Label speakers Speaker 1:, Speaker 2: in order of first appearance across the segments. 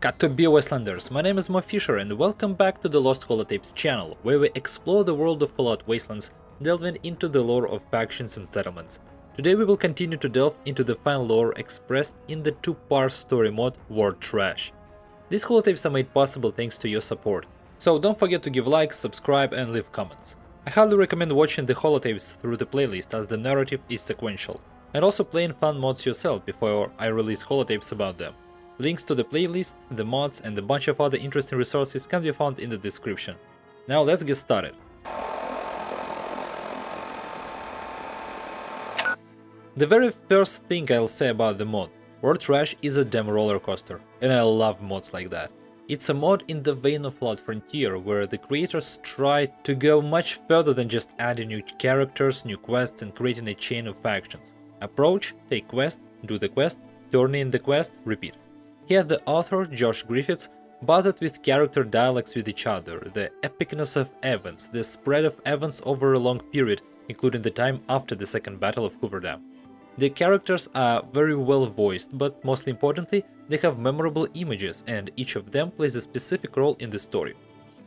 Speaker 1: Cut to be Wastelanders, my name is Mo Fisher and welcome back to the Lost Holotapes channel, where we explore the world of Fallout Wastelands, delving into the lore of factions and settlements. Today we will continue to delve into the fine lore expressed in the two-part story mode War Trash. These holotapes are made possible thanks to your support, so don't forget to give likes, subscribe and leave comments. I highly recommend watching the holotapes through the playlist as the narrative is sequential, and also playing fun mods yourself before I release holotapes about them. Links to the playlist, the mods and a bunch of other interesting resources can be found in the description. Now let's get started. The very first thing I'll say about the mod, War Trash is a damn roller coaster, and I love mods like that. It's a mod in the vein of Fallout Frontier, where the creators try to go much further than just adding new characters, new quests and creating a chain of factions. Approach, take quest, do the quest, turn in the quest, repeat. Here the author, Josh Griffiths, bothered with character dialogues with each other, the epicness of events, the spread of events over a long period, including the time after the Second Battle of Hoover Dam. The characters are very well voiced, but mostly importantly, they have memorable images and each of them plays a specific role in the story.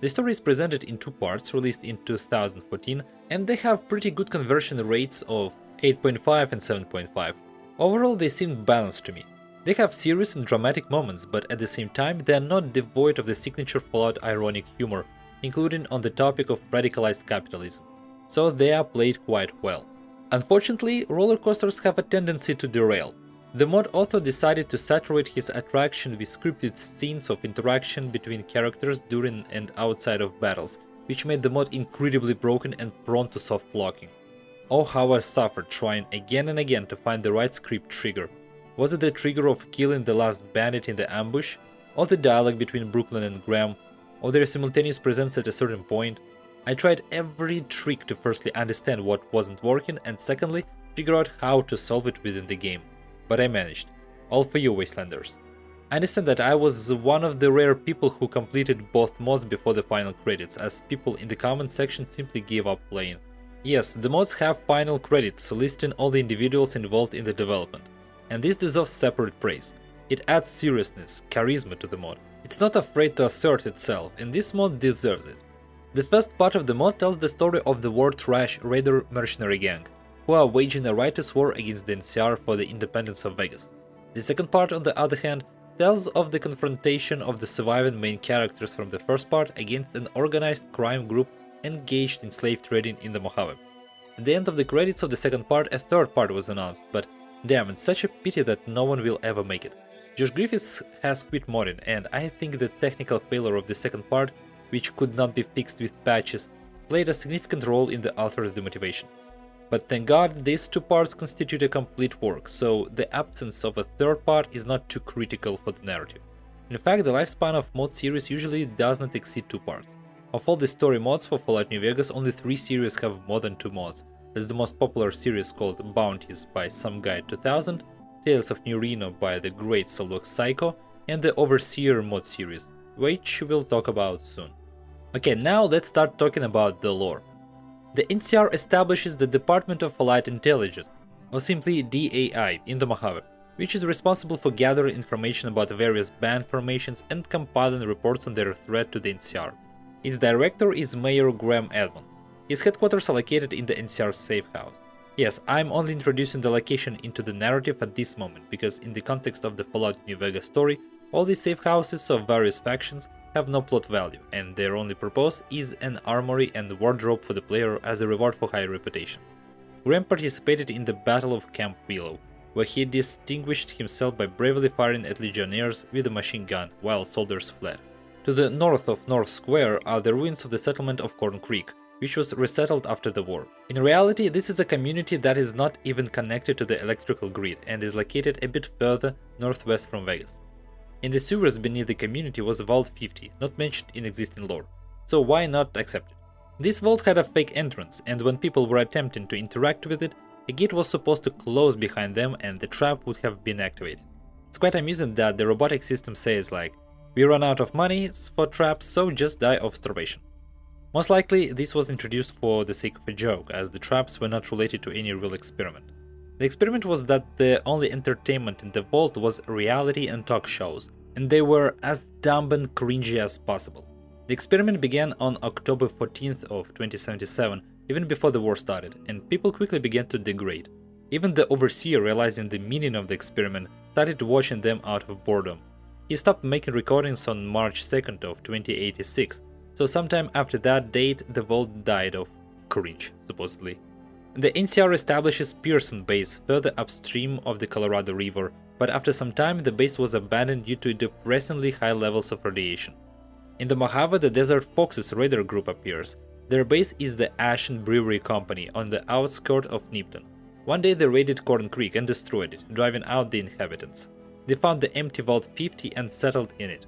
Speaker 1: The story is presented in two parts, released in 2014, and they have pretty good conversion rates of 8.5 and 7.5. Overall, they seem balanced to me. They have serious and dramatic moments, but at the same time they are not devoid of the signature Fallout ironic humor, including on the topic of radicalized capitalism. So they are played quite well. Unfortunately, roller coasters have a tendency to derail. The mod author decided to saturate his attraction with scripted scenes of interaction between characters during and outside of battles, which made the mod incredibly broken and prone to soft blocking. Oh, how I suffered trying again and again to find the right script trigger. Was it the trigger of killing the last bandit in the ambush, or the dialogue between Brooklyn and Graham, or their simultaneous presence at a certain point? I tried every trick to firstly understand what wasn't working and secondly figure out how to solve it within the game. But I managed. All for you, Wastelanders. I understand that I was one of the rare people who completed both mods before the final credits, as people in the comment section simply gave up playing. Yes, the mods have final credits listing all the individuals involved in the development. And this deserves separate praise. It adds seriousness, charisma to the mod. It's not afraid to assert itself, and this mod deserves it. The first part of the mod tells the story of the War Trash Raider mercenary gang, who are waging a righteous war against the NCR for the independence of Vegas. The second part, on the other hand, tells of the confrontation of the surviving main characters from the first part against an organized crime group engaged in slave trading in the Mojave. At the end of the credits of the second part, a third part was announced, but damn, it's such a pity that no one will ever make it. Josh Griffiths has quit modding, and I think the technical failure of the second part, which could not be fixed with patches, played a significant role in the author's demotivation. But thank God these two parts constitute a complete work, so the absence of a third part is not too critical for the narrative. In fact, the lifespan of mod series usually does not exceed 2 parts. Of all the story mods for Fallout New Vegas, only 3 series have more than 2 mods. There's the most popular series called Bounties by Some Guy 2000, Tales of New Reno by the great Solok Psycho, and the Overseer mod series, which we'll talk about soon. Okay, now let's start talking about the lore. The NCR establishes the Department of Allied Intelligence, or simply DAI, in the Mojave, which is responsible for gathering information about various band formations and compiling reports on their threat to the NCR. Its director is Mayor Graham Edmond. His headquarters are located in the NCR safe house. Yes, I'm only introducing the location into the narrative at this moment, because in the context of the Fallout New Vegas story, all these safe houses of various factions have no plot value, and their only purpose is an armory and wardrobe for the player as a reward for high reputation. Graham participated in the Battle of Camp Willow, where he distinguished himself by bravely firing at legionnaires with a machine gun while soldiers fled. To the north of North Square are the ruins of the settlement of Corn Creek, which was resettled after the war. In reality, this is a community that is not even connected to the electrical grid and is located a bit further northwest from Vegas. In the sewers beneath the community was Vault 50, not mentioned in existing lore, so why not accept it? This vault had a fake entrance, and when people were attempting to interact with it, a gate was supposed to close behind them and the trap would have been activated. It's quite amusing that the robotic system says like, "We run out of money for traps, so just die of starvation." Most likely, this was introduced for the sake of a joke, as the traps were not related to any real experiment. The experiment was that the only entertainment in the vault was reality and talk shows, and they were as dumb and cringy as possible. The experiment began on October 14th of 2077, even before the war started, and people quickly began to degrade. Even the overseer, realizing the meaning of the experiment, started watching them out of boredom. He stopped making recordings on March 2nd of 2086, so sometime after that date the vault died of cringe, supposedly. The NCR establishes Pearson Base further upstream of the Colorado River, but after some time the base was abandoned due to depressingly high levels of radiation. In the Mojave, the Desert Foxes raider group appears. Their base is the Ashen Brewery Company on the outskirts of Nipton. One day they raided Corn Creek and destroyed it, driving out the inhabitants. They found the empty Vault 50 and settled in it.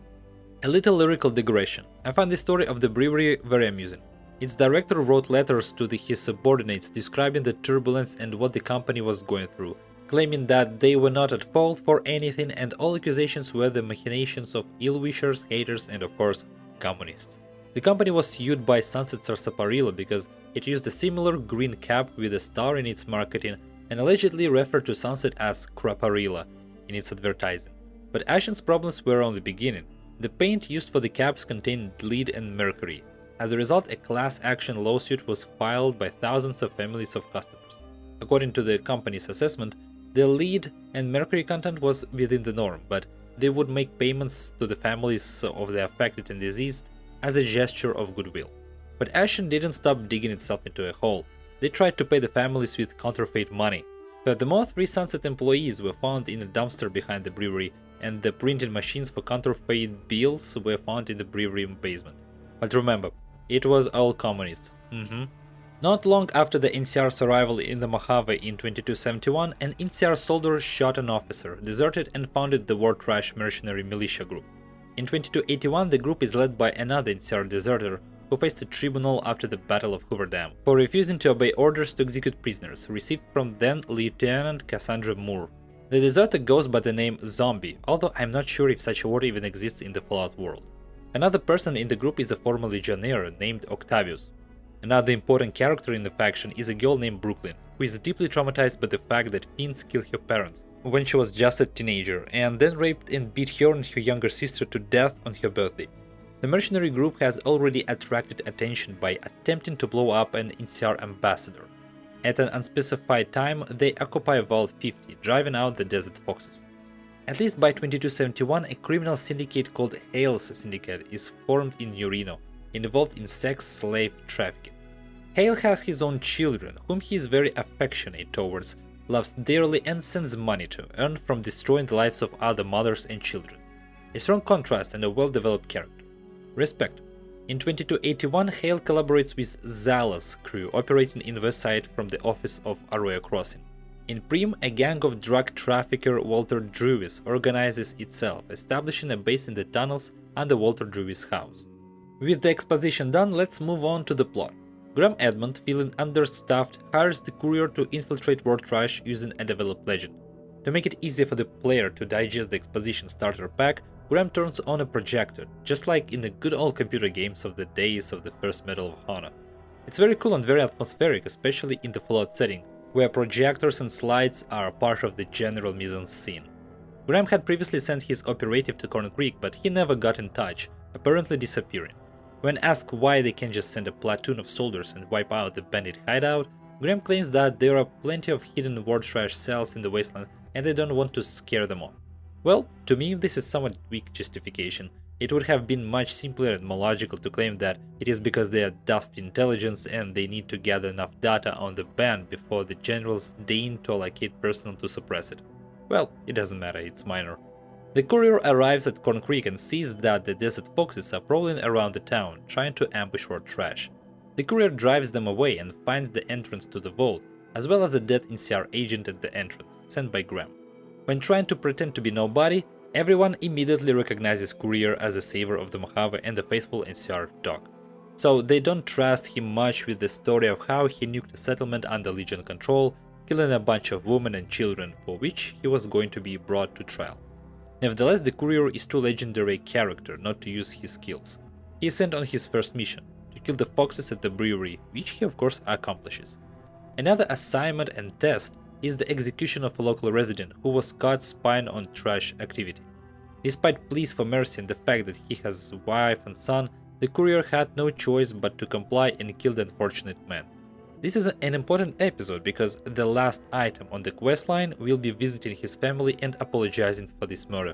Speaker 1: A little lyrical digression. I found the story of the brewery very amusing. Its director wrote letters to his subordinates describing the turbulence and what the company was going through, claiming that they were not at fault for anything and all accusations were the machinations of ill-wishers, haters, and of course, communists. The company was sued by Sunset Sarsaparilla because it used a similar green cap with a star in its marketing and allegedly referred to Sunset as Craparilla in its advertising. But Ashen's problems were only beginning. The paint used for the caps contained lead and mercury. As a result, a class action lawsuit was filed by thousands of families of customers. According to the company's assessment, the lead and mercury content was within the norm, but they would make payments to the families of the affected and diseased as a gesture of goodwill. But Ashen didn't stop digging itself into a hole. They tried to pay the families with counterfeit money. Furthermore, 3 Sunset employees were found in a dumpster behind the brewery, and the printing machines for counterfeit bills were found in the brewery basement. But remember, it was all communists. Not long after the NCR's arrival in the Mojave in 2271, an NCR soldier shot an officer, deserted and founded the War Trash mercenary militia group. In 2281, the group is led by another NCR deserter who faced a tribunal after the Battle of Hoover Dam for refusing to obey orders to execute prisoners received from then Lieutenant Cassandra Moore. The deserter goes by the name Zombie, although I'm not sure if such a word even exists in the Fallout world. Another person in the group is a former legionnaire named Octavius. Another important character in the faction is a girl named Brooklyn, who is deeply traumatized by the fact that fiends killed her parents when she was just a teenager, and then raped and beat her and her younger sister to death on her birthday. The mercenary group has already attracted attention by attempting to blow up an NCR ambassador. At an unspecified time, they occupy Vault 50, driving out the Desert Foxes. At least by 2271, a criminal syndicate called Hale's Syndicate is formed in New Reno, involved in sex-slave trafficking. Hale has his own children, whom he is very affectionate towards, loves dearly and sends money to, earned from destroying the lives of other mothers and children. A strong contrast and a well-developed character. Respect. In 2281, Hale collaborates with Zala's crew operating in West Side from the office of Arroyo Crossing. In Prim, a gang of drug trafficker Walter Drewis organizes itself, establishing a base in the tunnels under Walter Drewis' house. With the exposition done, let's move on to the plot. Graham Edmond, feeling understaffed, hires the courier to infiltrate War Trash using a developed legend. To make it easier for the player to digest the exposition starter pack, Graham turns on a projector, just like in the good old computer games of the days of the first Medal of Honor. It's very cool and very atmospheric, especially in the Fallout setting, where projectors and slides are part of the general mise-en-scene. Graham had previously sent his operative to Corn Creek, but he never got in touch, apparently disappearing. When asked why they can't just send a platoon of soldiers and wipe out the bandit hideout, Graham claims that there are plenty of hidden War Trash cells in the wasteland and they don't want to scare them off. Well, to me this is somewhat weak justification. It would have been much simpler and more logical to claim that it is because they are dust intelligence and they need to gather enough data on the band before the generals deign to allocate personnel to suppress it. Well, it doesn't matter, it's minor. The courier arrives at Corn Creek and sees that the Desert Foxes are prowling around the town, trying to ambush War Trash. The courier drives them away and finds the entrance to the vault, as well as a dead NCR agent at the entrance, sent by Graham. When trying to pretend to be nobody, everyone immediately recognizes Courier as a savior of the Mojave and the faithful NCR dog. So they don't trust him much with the story of how he nuked a settlement under Legion control, killing a bunch of women and children, for which he was going to be brought to trial. Nevertheless, the Courier is too legendary a character not to use his skills. He is sent on his first mission, to kill the foxes at the brewery, which he of course accomplishes. Another assignment and test is the execution of a local resident who was caught spying on trash activity. Despite pleas for mercy and the fact that he has a wife and son, the courier had no choice but to comply and kill the unfortunate man. This is an important episode because the last item on the questline will be visiting his family and apologizing for this murder.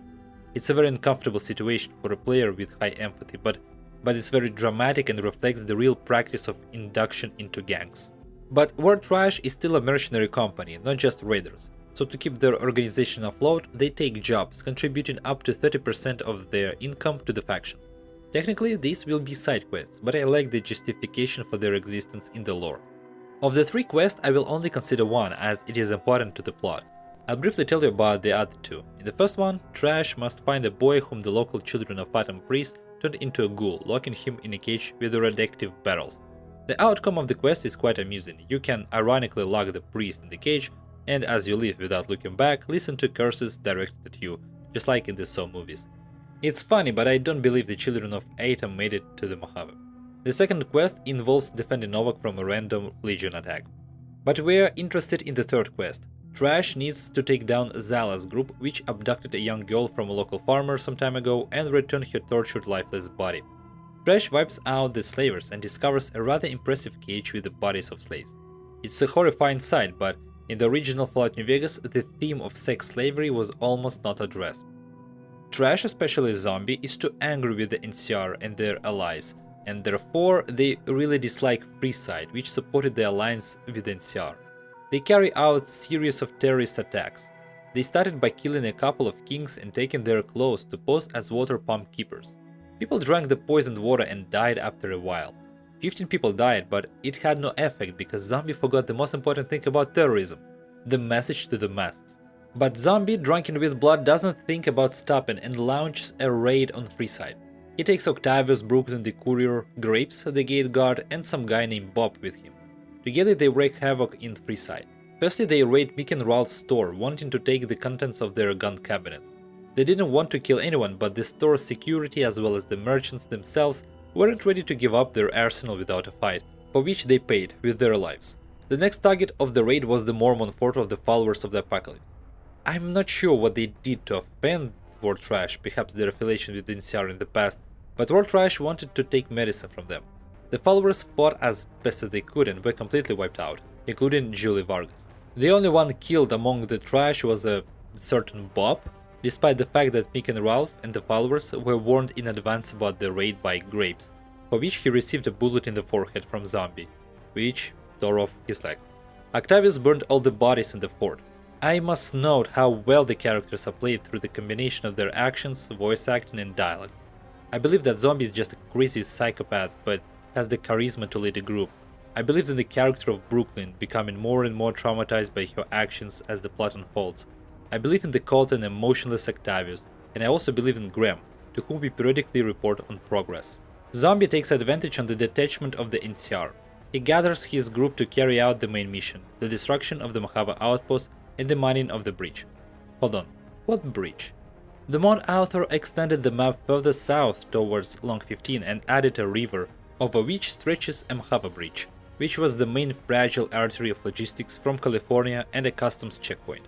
Speaker 1: It's a very uncomfortable situation for a player with high empathy, but it's very dramatic and reflects the real practice of induction into gangs. But War Trash is still a mercenary company, not just raiders. So to keep their organization afloat, they take jobs, contributing up to 30% of their income to the faction. Technically, these will be side quests, but I like the justification for their existence in the lore. Of the 3 quests, I will only consider one, as it is important to the plot. I'll briefly tell you about the other 2. In the first one, Trash must find a boy whom the local children of Atom Priest turned into a ghoul, locking him in a cage with radioactive barrels. The outcome of the quest is quite amusing. You can ironically lock the priest in the cage, and as you leave without looking back, listen to curses directed at you, just like in the Saw movies. It's funny, but I don't believe the children of Atom made it to the Mojave. The second quest involves defending Novak from a random Legion attack. But we're interested in the third quest. Trash needs to take down Zala's group, which abducted a young girl from a local farmer some time ago and returned her tortured lifeless body. Trash wipes out the slavers and discovers a rather impressive cage with the bodies of slaves. It's a horrifying sight, but in the original Fallout New Vegas, the theme of sex slavery was almost not addressed. Trash, especially Zombie, is too angry with the NCR and their allies, and therefore they really dislike Freeside, which supported the alliance with the NCR. They carry out a series of terrorist attacks. They started by killing a couple of kings and taking their clothes to pose as water pump keepers. People drank the poisoned water and died after a while. 15 people died, but it had no effect because Zombie forgot the most important thing about terrorism: the message to the masses. But Zombie, drunken with blood, doesn't think about stopping and launches a raid on Freeside. He takes Octavius, Brooklyn the courier, Grapes the gate guard, and some guy named Bob with him. Together they wreak havoc in Freeside. Firstly, they raid Mick and Ralph's store, wanting to take the contents of their gun cabinets. They didn't want to kill anyone, but the store's security as well as the merchants themselves weren't ready to give up their arsenal without a fight, for which they paid with their lives. The next target of the raid was the Mormon fort of the followers of the Apocalypse. I'm not sure what they did to offend War Trash, perhaps their affiliation with NCR in the past, but War Trash wanted to take medicine from them. The followers fought as best as they could and were completely wiped out, including Julie Vargas. The only one killed among the trash was a certain Bob, despite the fact that Mick and Ralph and the followers were warned in advance about the raid by Grapes, for which he received a bullet in the forehead from Zombie, which tore off his leg. Octavius burned all the bodies in the fort. I must note how well the characters are played through the combination of their actions, voice acting and dialogues. I believe that Zombie is just a crazy psychopath, but has the charisma to lead a group. I believe in the character of Brooklyn, becoming more and more traumatized by her actions as the plot unfolds. I believe in the cold and emotionless Octavius, and I also believe in Graham, to whom we periodically report on progress. Zombie takes advantage on the detachment of the NCR. He gathers his group to carry out the main mission, the destruction of the Mojave outpost and the mining of the bridge. Hold on, what bridge? The mod author extended the map further south towards Long 15 and added a river, over which stretches a Mojave bridge, which was the main fragile artery of logistics from California and a customs checkpoint.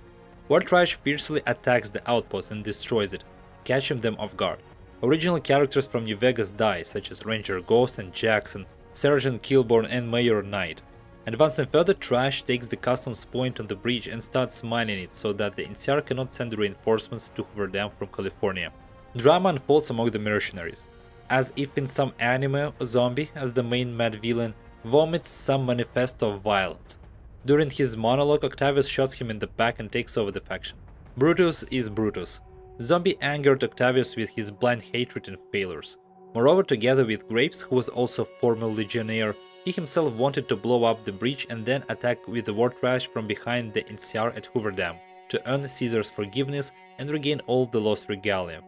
Speaker 1: War Trash fiercely attacks the outpost and destroys it, catching them off guard. Original characters from New Vegas die, such as Ranger Ghost and Jackson, Sergeant Kilborn and Mayor Knight. Advancing further, Trash takes the customs point on the bridge and starts mining it so that the NCR cannot send reinforcements to hoover them from California. Drama unfolds among the mercenaries. As if in some anime, Zombie, as the main mad villain, vomits some manifesto of violence. During his monologue, Octavius shots him in the back and takes over the faction. Brutus is Brutus. Zombie angered Octavius with his blind hatred and failures. Moreover, together with Grapes, who was also a former legionnaire, he himself wanted to blow up the breach and then attack with the War Trash from behind the NCR at Hoover Dam to earn Caesar's forgiveness and regain all the lost regalia.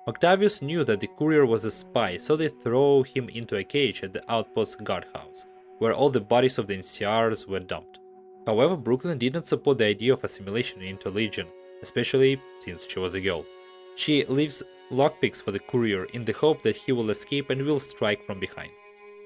Speaker 1: Octavius knew that the courier was a spy, so they throw him into a cage at the outpost guardhouse, where all the bodies of the NCRs were dumped. However, Brooklyn didn't support the idea of assimilation into Legion, especially since she was a girl. She leaves lockpicks for the courier in the hope that he will escape and will strike from behind.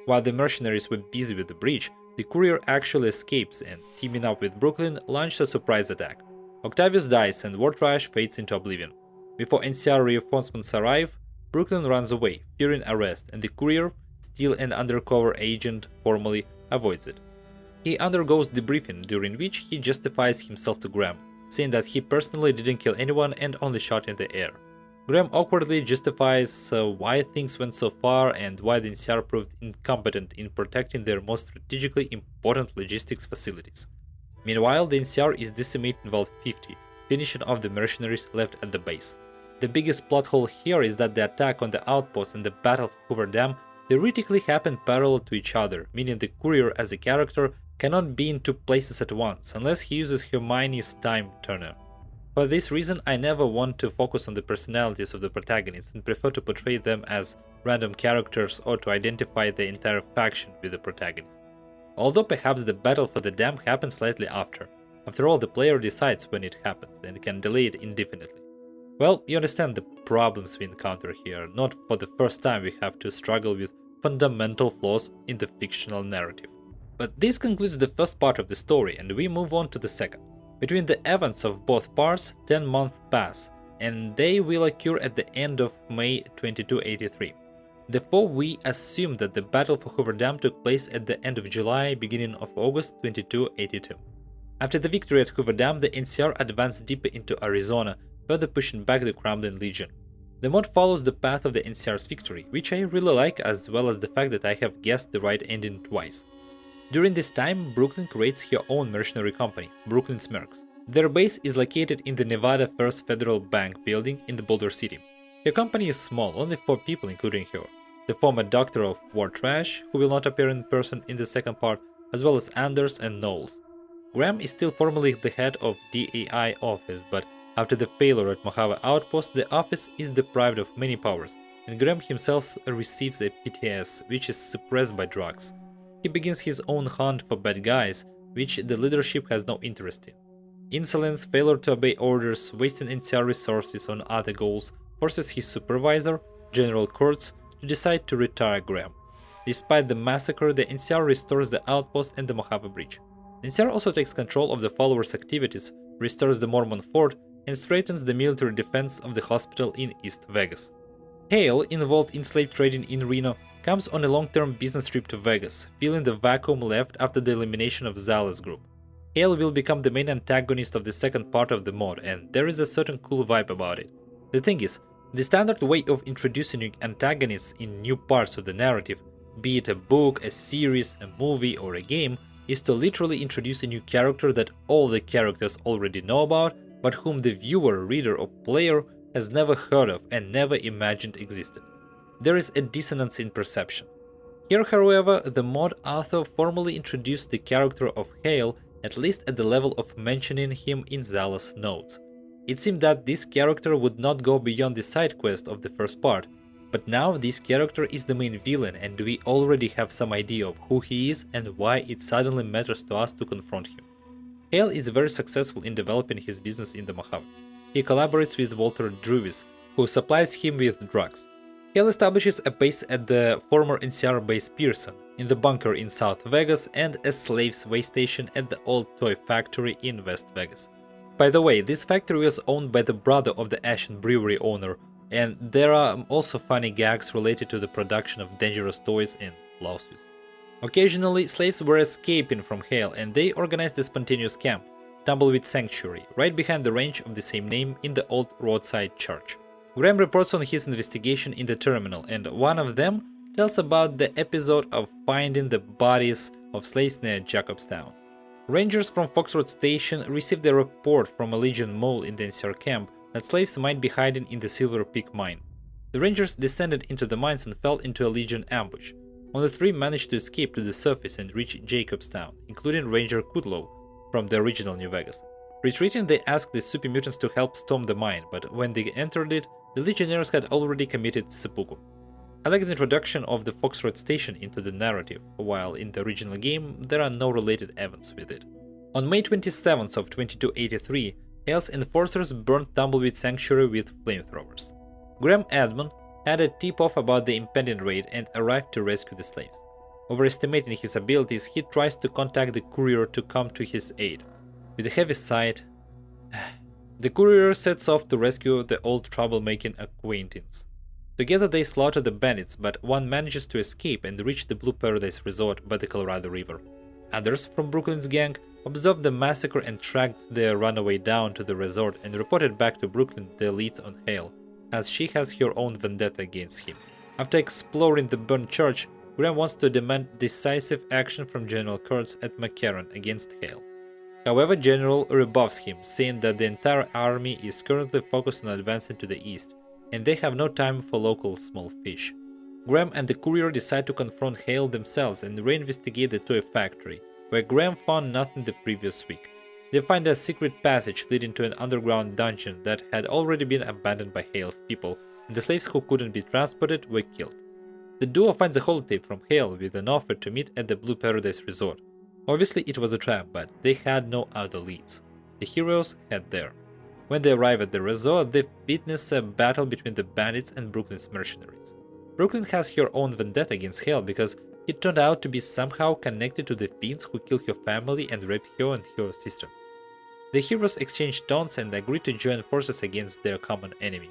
Speaker 1: While the mercenaries were busy with the breach, the courier actually escapes and, teaming up with Brooklyn, launched a surprise attack. Octavius dies and War Trash fades into oblivion. Before NCR reinforcements arrive, Brooklyn runs away, fearing arrest, and the courier, still an undercover agent, formally avoids it. He undergoes debriefing, during which he justifies himself to Graham, saying that he personally didn't kill anyone and only shot in the air. Graham awkwardly justifies why things went so far and why the NCR proved incompetent in protecting their most strategically important logistics facilities. Meanwhile, the NCR is decimating Vault 50, finishing off the mercenaries left at the base. The biggest plot hole here is that the attack on the outpost and the battle for Hoover Dam theoretically happen parallel to each other, meaning the courier as a character cannot be in two places at once unless he uses Hermione's time turner. For this reason, I never want to focus on the personalities of the protagonists and prefer to portray them as random characters or to identify the entire faction with the protagonist. Although perhaps the battle for the dam happens slightly after. After all, the player decides when it happens and can delay it indefinitely. Well, you understand the problems we encounter here. Not for the first time we have to struggle with fundamental flaws in the fictional narrative. But this concludes the first part of the story, and we move on to the second. Between the events of both parts, 10 months pass, and they will occur at the end of May 2283. Therefore, we assume that the battle for Hoover Dam took place at the end of July, beginning of August 2282. After the victory at Hoover Dam, the NCR advanced deeper into Arizona, further pushing back the Kremlin Legion. The mod follows the path of the NCR's victory, which I really like, as well as the fact that I have guessed the right ending twice. During this time, Brooklyn creates her own mercenary company, Brooklyn's Mercs. Their base is located in the Nevada First Federal Bank building in the Boulder City. Her company is small, only 4 people including her. The former doctor of war trash, who will not appear in person in the second part, as well as Anders and Knowles. Graham is still formally the head of DAI office, but after the failure at Mojave outpost, the office is deprived of many powers, and Graham himself receives a PTS, which is suppressed by drugs. He begins his own hunt for bad guys, which the leadership has no interest in. Insolence, failure to obey orders, wasting NCR resources on other goals forces his supervisor, General Kurtz, to decide to retire Graham. Despite the massacre, the NCR restores the outpost and the Mojave Bridge. NCR also takes control of the followers' activities, restores the Mormon fort, and strengthens the military defense of the hospital in East Vegas. Hale, involved in slave trading in Reno, comes on a long-term business trip to Vegas, filling the vacuum left after the elimination of Zala's group. Hale will become the main antagonist of the second part of the mod, and there is a certain cool vibe about it. The thing is, the standard way of introducing new antagonists in new parts of the narrative, be it a book, a series, a movie, or a game, is to literally introduce a new character that all the characters already know about, but whom the viewer, reader, or player has never heard of and never imagined existed. There is a dissonance in perception. Here, however, the mod author formally introduced the character of Hale, at least at the level of mentioning him in Zala's notes. It seemed that this character would not go beyond the side quest of the first part, but now this character is the main villain, and we already have some idea of who he is and why it suddenly matters to us to confront him. Hale is very successful in developing his business in the Mojave. He collaborates with Walter Druvis, who supplies him with drugs. Hale establishes a base at the former NCR base Pearson, in the bunker in South Vegas, and a slaves way station at the old toy factory in West Vegas. By the way, this factory was owned by the brother of the Ashen Brewery owner, and there are also funny gags related to the production of dangerous toys and lawsuits. Occasionally, slaves were escaping from Hale, and they organized a spontaneous camp, Tumbleweed Sanctuary, right behind the ranch of the same name in the old roadside church. Graham reports on his investigation in the terminal, and one of them tells about the episode of finding the bodies of slaves near Jacobstown. Rangers from Foxtrot Station received a report from a Legion mole in the NCR camp that slaves might be hiding in the Silver Peak mine. The Rangers descended into the mines and fell into a Legion ambush. Only 3 managed to escape to the surface and reach Jacobstown, including Ranger Kudlow from the original New Vegas. Retreating, they asked the super mutants to help storm the mine, but when they entered it, the Legionnaires had already committed seppuku. I like the introduction of the Foxtrot Station into the narrative, while in the original game there are no related events with it. On May 27th of 2283, Hale's enforcers burned Tumbleweed Sanctuary with flamethrowers. Graham Edmond had a tip-off about the impending raid and arrived to rescue the slaves. Overestimating his abilities, he tries to contact the courier to come to his aid. With a heavy sigh, The courier sets off to rescue the old troublemaking acquaintance. Together they slaughter the bandits, but one manages to escape and reach the Blue Paradise Resort by the Colorado River. Others from Brooklyn's gang observed the massacre and tracked their runaway down to the resort and reported back to Brooklyn the leads on Hale, as she has her own vendetta against him. After exploring the burned church, Graham wants to demand decisive action from General Kurtz at McCarran against Hale. However, General rebuffs him, saying that the entire army is currently focused on advancing to the east, and they have no time for local small fish. Graham and the courier decide to confront Hale themselves and reinvestigate the toy factory, where Graham found nothing the previous week. They find a secret passage leading to an underground dungeon that had already been abandoned by Hale's people, and the slaves who couldn't be transported were killed. The duo finds a holotape from Hale with an offer to meet at the Blue Paradise Resort. Obviously it was a trap, but they had no other leads. The heroes head there. When they arrive at the resort, they witness a battle between the bandits and Brooklyn's mercenaries. Brooklyn has her own vendetta against Hale because he turned out to be somehow connected to the fiends who killed her family and raped her and her sister. The heroes exchange taunts and agree to join forces against their common enemy.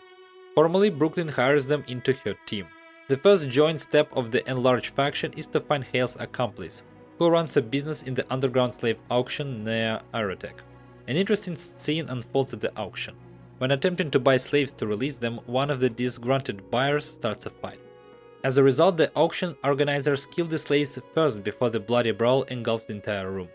Speaker 1: Formally, Brooklyn hires them into her team. The first joint step of the enlarged faction is to find Hale's accomplice, who runs a business in the underground slave auction near Aerotech. An interesting scene unfolds at the auction. When attempting to buy slaves to release them, one of the disgruntled buyers starts a fight. As a result, the auction organizers kill the slaves first before the bloody brawl engulfs the entire room.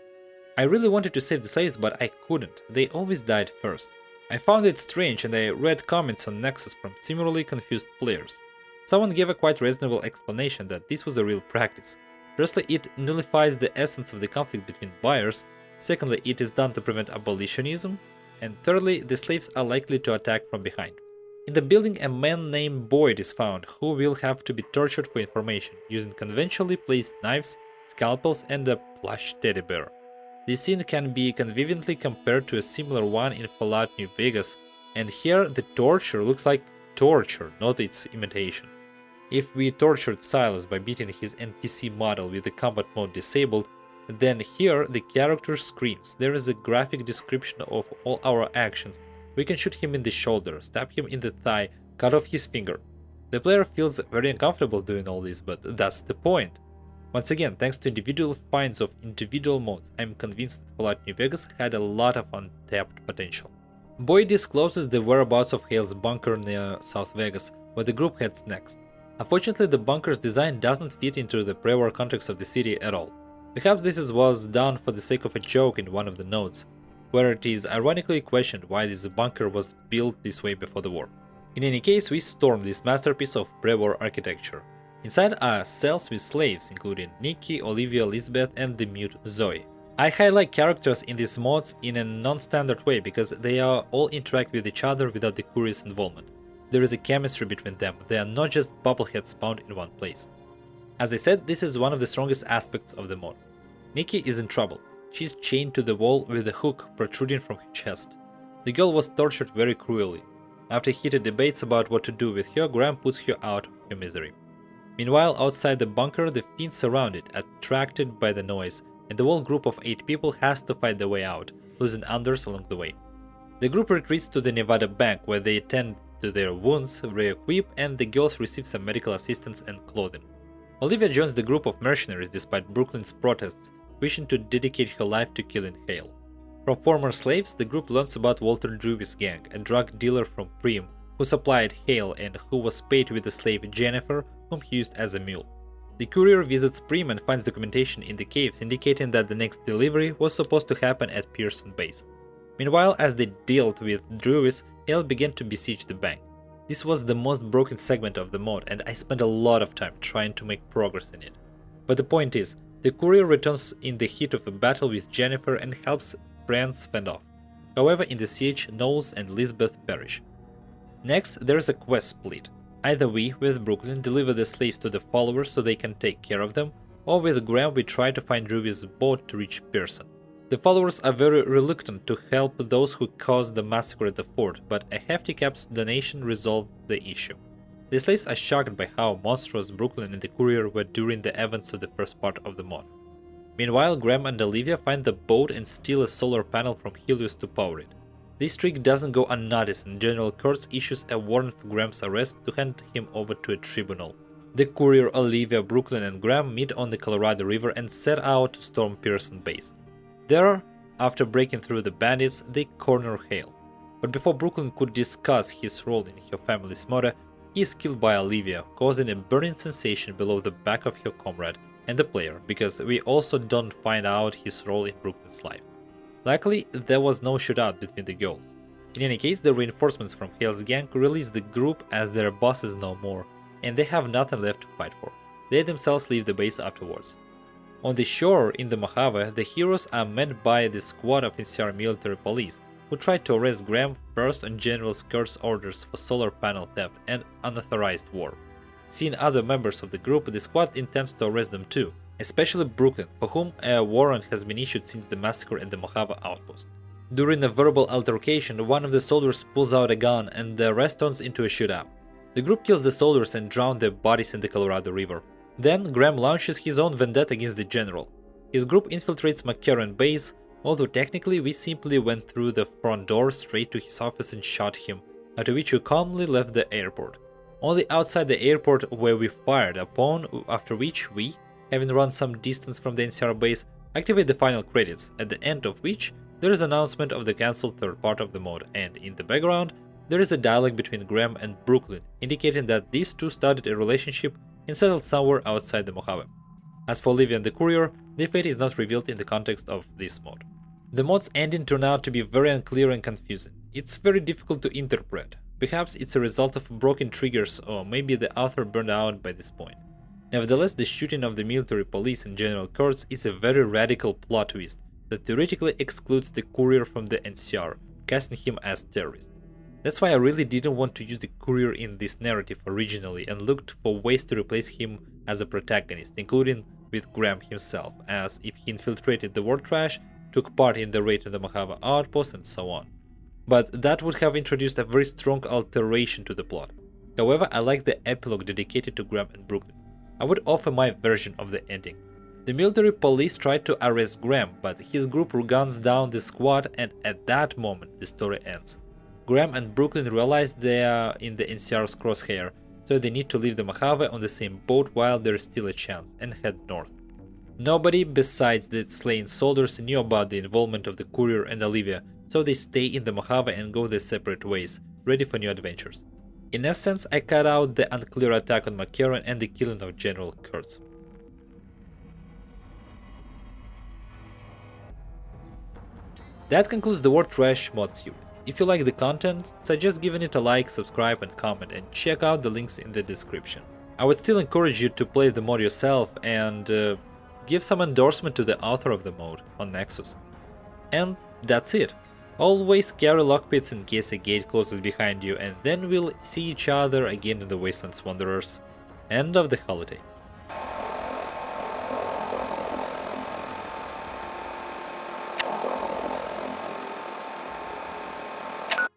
Speaker 1: I really wanted to save the slaves, but I couldn't. They always died first. I found it strange and I read comments on Nexus from similarly confused players. Someone gave a quite reasonable explanation that this was a real practice. Firstly, it nullifies the essence of the conflict between buyers. Secondly, it is done to prevent abolitionism. And thirdly, the slaves are likely to attack from behind. In the building, a man named Boyd is found, who will have to be tortured for information, using conventionally placed knives, scalpels, and a plush teddy bear. This scene can be conveniently compared to a similar one in Fallout New Vegas, and here the torture looks like torture, not its imitation. If we tortured Silas by beating his NPC model with the combat mode disabled, then here the character screams. There is a graphic description of all our actions. We can shoot him in the shoulder, stab him in the thigh, cut off his finger. The player feels very uncomfortable doing all this, but that's the point. Once again, thanks to individual finds of individual modes, I'm convinced Fallout New Vegas had a lot of untapped potential. Boyd discloses the whereabouts of Hale's bunker near South Vegas, where the group heads next. Unfortunately, the bunker's design doesn't fit into the pre-war context of the city at all. Perhaps this was done for the sake of a joke in one of the notes, where it is ironically questioned why this bunker was built this way before the war. In any case, we storm this masterpiece of pre-war architecture. Inside are cells with slaves, including Nikki, Olivia, Lisbeth, and the mute Zoe. I highlight characters in these mods in a non-standard way because they all interact with each other without the courier's involvement. There is a chemistry between them, they are not just bubbleheads spawned in one place. As I said, this is one of the strongest aspects of the mod. Nikki is in trouble. She's chained to the wall with a hook protruding from her chest. The girl was tortured very cruelly. After heated debates about what to do with her, Graham puts her out of her misery. Meanwhile, outside the bunker, the fiends surround it, attracted by the noise, and the whole group of 8 people has to fight their way out, losing others along the way. The group retreats to the Nevada bank, where they attend to their wounds, re-equip, and the girls receive some medical assistance and clothing. Olivia joins the group of mercenaries despite Brooklyn's protests, wishing to dedicate her life to killing Hale. From former slaves, the group learns about Walter Drew's gang, a drug dealer from Primm, who supplied Hale and who was paid with the slave Jennifer, whom he used as a mule. The courier visits Primm and finds documentation in the caves indicating that the next delivery was supposed to happen at Pearson Base. Meanwhile, as they dealt with Drewis, Hale began to besiege the bank. This was the most broken segment of the mod, and I spent a lot of time trying to make progress in it. But the point is, the courier returns in the heat of a battle with Jennifer and helps friends fend off. However, in the siege, Knowles and Lisbeth perish. Next, there is a quest split. Either we, with Brooklyn, deliver the slaves to the followers so they can take care of them, or with Graham we try to find Drew's boat to reach Pearson. The followers are very reluctant to help those who caused the massacre at the fort, but a hefty caps donation resolved the issue. The slaves are shocked by how monstrous Brooklyn and the courier were during the events of the first part of the mod. Meanwhile, Graham and Olivia find the boat and steal a solar panel from Helios to power it. This trick doesn't go unnoticed and General Kurtz issues a warrant for Graham's arrest to hand him over to a tribunal. The courier Olivia, Brooklyn and Graham meet on the Colorado River and set out to storm Pearson base. There, after breaking through the bandits, they corner Hale. But before Brooklyn could discuss his role in her family's murder, he is killed by Olivia, causing a burning sensation below the back of her comrade and the player, because we also don't find out his role in Brooklyn's life. Luckily, there was no shootout between the girls. In any case, the reinforcements from Hale's gang release the group as their boss is no more, and they have nothing left to fight for. They themselves leave the base afterwards. On the shore in the Mojave, the heroes are met by the squad of NCR military police, who tried to arrest Graham first on General Kurtz's orders for solar panel theft and unauthorized war. Seeing other members of the group, the squad intends to arrest them too, especially Brooklyn, for whom a warrant has been issued since the massacre at the Mojave outpost. During a verbal altercation, one of the soldiers pulls out a gun and the rest turns into a shootout. The group kills the soldiers and drowns their bodies in the Colorado River. Then Graham launches his own vendetta against the general. His group infiltrates McCarran base, although technically we simply went through the front door straight to his office and shot him, after which we calmly left the airport. Only outside the airport where we fired upon, after which we, having run some distance from the NCR base, activate the final credits, at the end of which there is an announcement of the cancelled third part of the mod, and in the background there is a dialogue between Graham and Brooklyn, indicating that these two started a relationship and settled somewhere outside the Mojave. As for Olivia and the courier, their fate is not revealed in the context of this mod. The mod's ending turned out to be very unclear and confusing. It's very difficult to interpret. Perhaps it's a result of broken triggers, or maybe the author burned out by this point. Nevertheless, the shooting of the military police and General Kurtz is a very radical plot twist that theoretically excludes the courier from the NCR, casting him as terrorist. That's why I really didn't want to use the courier in this narrative originally and looked for ways to replace him as a protagonist, including with Graham himself, as if he infiltrated the war trash, took part in the raid on the Mojave outpost and so on. But that would have introduced a very strong alteration to the plot. However, I like the epilogue dedicated to Graham and Brooklyn. I would offer my version of the ending. The military police tried to arrest Graham, but his group guns down the squad, and at that moment the story ends. Graham and Brooklyn realize they are in the NCR's crosshair, so they need to leave the Mojave on the same boat while there's still a chance, and head north. Nobody besides the slain soldiers knew about the involvement of the courier and Olivia, so they stay in the Mojave and go their separate ways, ready for new adventures. In essence, I cut out the unclear attack on McCarran and the killing of General Kurtz. That concludes the War Trash mod series. If you like the content, suggest giving it a like, subscribe and comment, and check out the links in the description. I would still encourage you to play the mod yourself and give some endorsement to the author of the mod on Nexus. And that's it. Always carry lockpicks in case a gate closes behind you, and then we'll see each other again in the Wastelands Wanderers. End of the holotape.